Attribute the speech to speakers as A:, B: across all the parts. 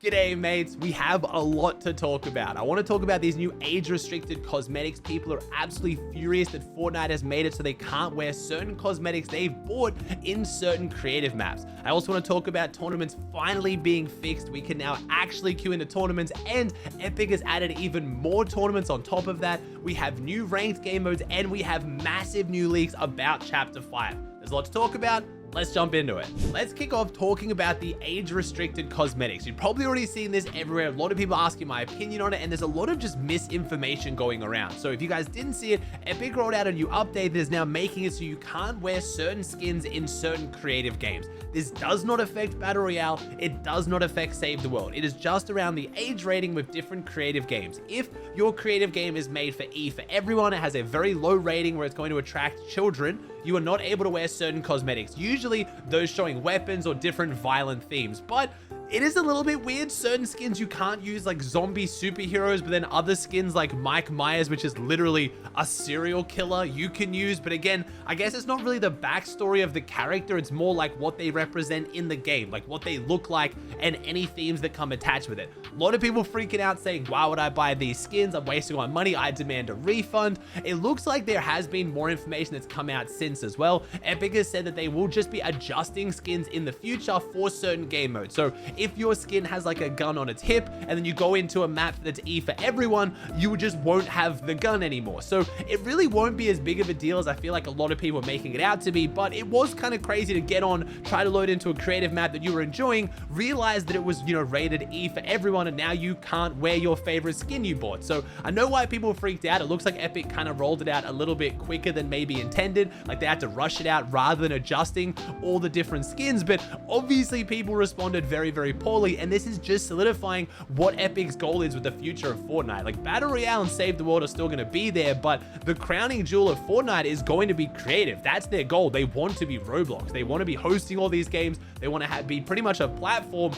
A: G'day mates, we have a lot to talk about. I want to talk about these new age-restricted cosmetics. People are absolutely furious that Fortnite has made it so they can't wear certain cosmetics they've bought in certain creative maps. I also want to talk about tournaments finally being fixed. We can now actually queue into tournaments, and Epic has added even more tournaments on top of that. We have new ranked game modes, and we have massive new leaks about Chapter 5. There's a lot to talk about. Let's jump into it. Let's kick off talking about the age-restricted cosmetics. You've probably already seen this everywhere. A lot of people asking my opinion on it, and there's a lot of just misinformation going around. So if you guys didn't see it, Epic rolled out a new update that is now making it so you can't wear certain skins in certain creative games. This does not affect Battle Royale. It does not affect Save the World. It is just around the age rating with different creative games. If your creative game is made for E for everyone, it has a very low rating where it's going to attract children, you are not able to wear certain cosmetics, usually those showing weapons or different violent themes. But it is a little bit weird. Certain skins you can't use, like zombie superheroes, but then other skins like Mike Myers, which is literally a serial killer, you can use. But again, I guess it's not really the backstory of the character. It's more like what they represent in the game, like what they look like and any themes that come attached with it. A lot of people freaking out saying, why would I buy these skins? I'm wasting my money. I demand a refund. It looks like there has been more information that's come out since as well. Epic has said that they will just be adjusting skins in the future for certain game modes. So if your skin has like a gun on its hip and then you go into a map that's E for everyone, you just won't have the gun anymore. So it really won't be as big of a deal as I feel like a lot of people are making it out to be, but it was kind of crazy to get on, try to load into a creative map that you were enjoying, realize that it was, rated E for everyone, and now you can't wear your favorite skin you bought. So I know why people freaked out. It looks like Epic kind of rolled it out a little bit quicker than maybe intended. Like they had to rush it out rather than adjusting all the different skins, but obviously people responded very, very poorly, and this is just solidifying what Epic's goal is with the future of Fortnite. Like Battle Royale and Save the World are still going to be there, but the crowning jewel of Fortnite is going to be creative. That's their goal. They want to be Roblox. They want to be hosting all these games. They want to be pretty much a platform.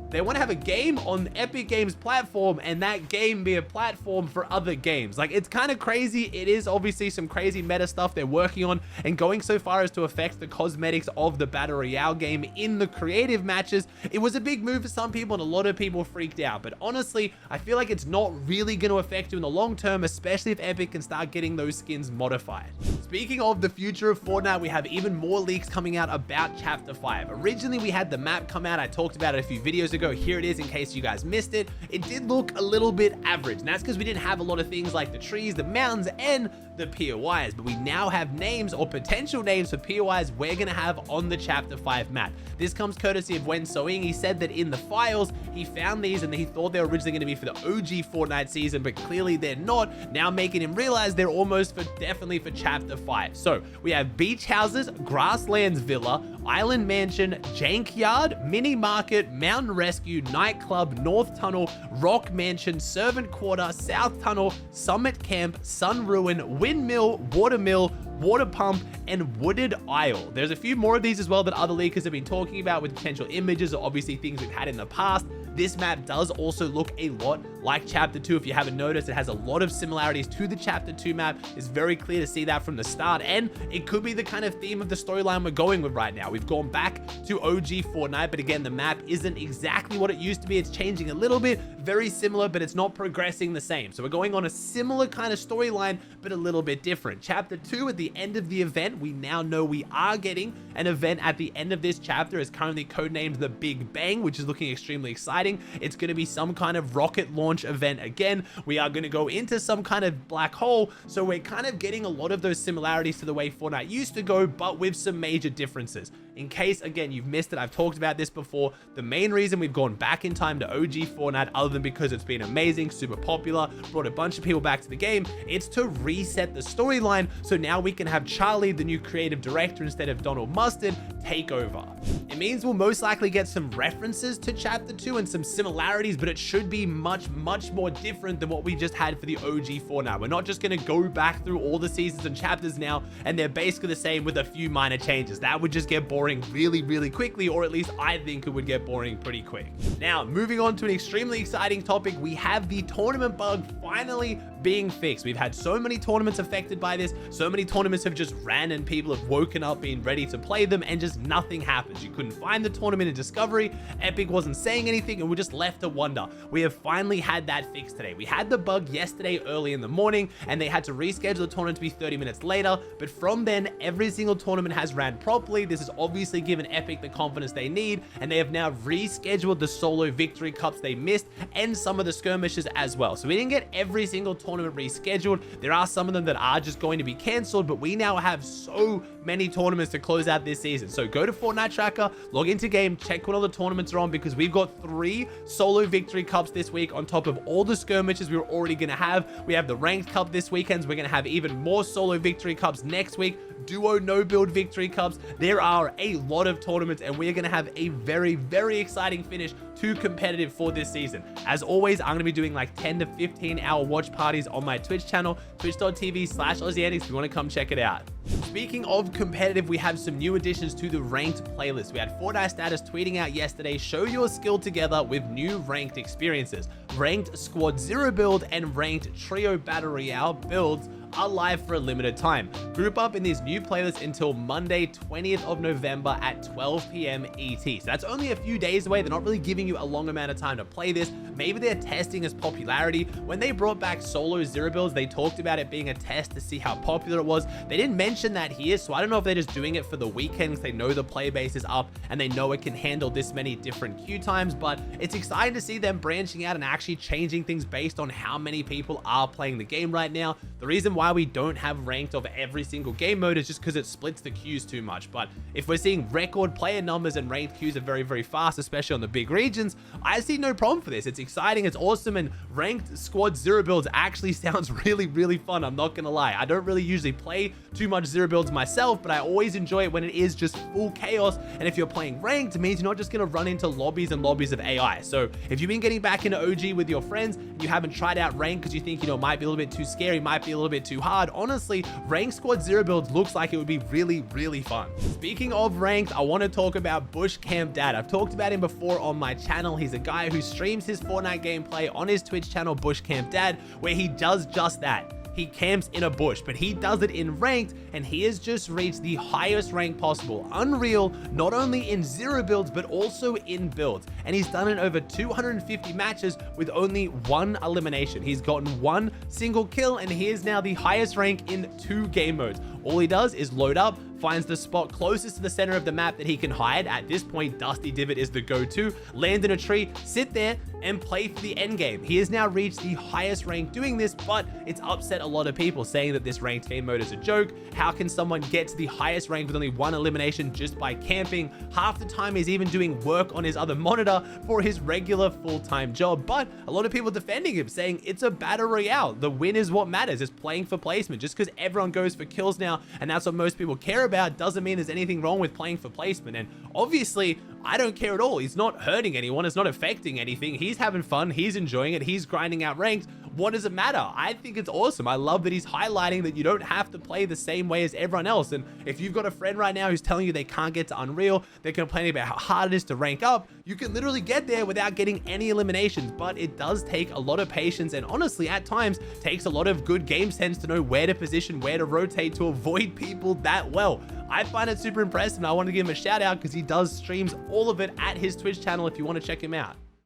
A: They want to have a game on Epic Games platform, and that game be a platform for other games. Like, it's kind of crazy. It is obviously some crazy meta stuff they're working on, and going so far as to affect the cosmetics of the Battle Royale game in the creative matches. It was a big move for some people, and a lot of people freaked out. But honestly, I feel like it's not really going to affect you in the long term, especially if Epic can start getting those skins modified. Speaking of the future of Fortnite, we have even more leaks coming out about Chapter 5. Originally, we had the map come out. I talked about it a few videos ago. Here it is in case you guys missed it. It did look a little bit average, and that's because we didn't have a lot of things like the trees, the mountains, and the POIs, but we now have names or potential names for POIs we're going to have on the Chapter 5 map. This comes courtesy of Wen Soing. He said that in the files, he found these and he thought they were originally going to be for the OG Fortnite season, but clearly they're not, now making him realize they're almost definitely for Chapter 5. So we have beach houses, grasslands villa, island mansion, jank yard, mini market, mountain rescue, nightclub, north tunnel, rock mansion, servant quarter, south tunnel, summit camp, sun ruin, windmill, water pump, and wooded isle. There's a few more of these as well that other leakers have been talking about with potential images or obviously things we've had in the past. This map does also look a lot like Chapter 2. If you haven't noticed, it has a lot of similarities to the Chapter 2 map. It's very clear to see that from the start, and it could be the kind of theme of the storyline we're going with right now. We've gone back to OG Fortnite, but again, the map isn't exactly what it used to be. It's changing a little bit, very similar, but it's not progressing the same. So we're going on a similar kind of storyline, but a little bit different. Chapter 2, at the end of the event, we now know we are getting an event at the end of this chapter. Is currently codenamed the Big Bang, which is looking extremely exciting. It's going to be some kind of rocket launch event again. We are going to go into some kind of black hole, so we're kind of getting a lot of those similarities to the way Fortnite used to go, but with some major differences. In case, again, you've missed it, I've talked about this before. The main reason we've gone back in time to OG Fortnite, other than because it's been amazing, super popular, brought a bunch of people back to the game, it's to reset the storyline, so now we can have Charlie, the new creative director, instead of Donald Mustard, take over. It means we'll most likely get some references to Chapter 2 and some similarities, but it should be much more different than what we just had for the OG Fortnite. We're not just going to go back through all the seasons and chapters now, and they're basically the same with a few minor changes. That would just get boring really quickly, or at least I think it would get boring pretty quick. Now, moving on to an extremely exciting topic, we have the tournament bug finally being fixed. We've had so many tournaments affected by this. So many tournaments have just ran and people have woken up being ready to play them and just nothing happens. You couldn't find the tournament in Discovery. Epic wasn't saying anything and we're just left to wonder. We have finally had that fixed today. We had the bug yesterday early in the morning and they had to reschedule the tournament to be 30 minutes later. But from then, every single tournament has ran properly. This has obviously given Epic the confidence they need, and they have now rescheduled the solo victory cups they missed and some of the skirmishes as well. So we didn't get every single tournament rescheduled. There are some of them that are just going to be canceled, but we now have so many tournaments to close out this season. So go to Fortnite Tracker, log into game, check what all the tournaments are on, because we've got 3 solo victory cups this week on top of all the skirmishes we were already going to have. We have the ranked cup this weekend. So we're going to have even more solo victory cups next week, duo no build victory cups. There are a lot of tournaments and we're going to have a very, very exciting finish to competitive for this season. As always, I'm going to be doing like 10 to 15 hour watch parties on my Twitch channel, twitch.tv/Aussie Antics, if you want to come check it out. Speaking of competitive, we have some new additions to the ranked playlist. We had Fortnite status tweeting out yesterday, show your skill together with new ranked experiences. Ranked squad 0 build and ranked trio battle royale builds are live for a limited time. Group up in these new playlists until Monday 20th of November at 12 p.m. ET. So that's only a few days away. They're not really giving you a long amount of time to play this. Maybe they're testing its popularity. When they brought back solo 0 builds, they talked about it being a test to see how popular it was. They didn't mention that here, so I don't know if they're just doing it for the weekend because they know the player base is up and they know it can handle this many different queue times, but it's exciting to see them branching out and actually changing things based on how many people are playing the game right now. The reason why we don't have ranked of every single game mode is just because it splits the queues too much. But if we're seeing record player numbers and ranked queues are very, very fast, especially on the big regions, I see no problem for this. It's exciting, it's awesome, and ranked squad 0 builds actually sounds really, really fun. I'm not gonna lie. I don't really usually play too much 0 builds myself, but I always enjoy it when it is just full chaos. And if you're playing ranked, it means you're not just gonna run into lobbies and lobbies of AI. So if you've been getting back into OG with your friends and you haven't tried out ranked because you think, it might be a little bit too scary, might be a little bit too hard, honestly, ranked squad 0 builds looks like it would be really, really fun. Speaking of ranked, I want to talk about Bush Camp Dad. I've talked about him before on my channel. He's a guy who streams his Fortnite gameplay on his Twitch channel, Bush Camp Dad, where he does just that. He camps in a bush, but he does it in ranked, and he has just reached the highest rank possible. Unreal, not only in 0 builds, but also in builds. And he's done it over 250 matches with only 1 elimination. He's gotten 1 single kill, and he is now the highest rank in 2 game modes. All he does is load up, finds the spot closest to the center of the map that he can hide. At this point, Dusty Divot is the go-to. Land in a tree, sit there, and play for the end game. He has now reached the highest rank doing this, but it's upset a lot of people, saying that this ranked game mode is a joke. How can someone get to the highest rank with only 1 elimination just by camping? Half the time he's even doing work on his other monitor for his regular full-time job. But a lot of people defending him, saying it's a battle royale. The win is what matters. It's playing for placement. Just because everyone goes for kills now, and that's what most people care about, doesn't mean there's anything wrong with playing for placement. And obviously, I don't care at all. He's not hurting anyone. It's not affecting anything. He's having fun. He's enjoying it. He's grinding out ranked. What does it matter? I think it's awesome. I love that he's highlighting that you don't have to play the same way as everyone else. And if you've got a friend right now who's telling you they can't get to Unreal, they're complaining about how hard it is to rank up, you can literally get there without getting any eliminations. But it does take a lot of patience, and honestly, at times, takes a lot of good game sense to know where to position, where to rotate to avoid people that well. I find it super impressive, and I want to give him a shout out because he does streams all of it at his Twitch channel if you want to check him out.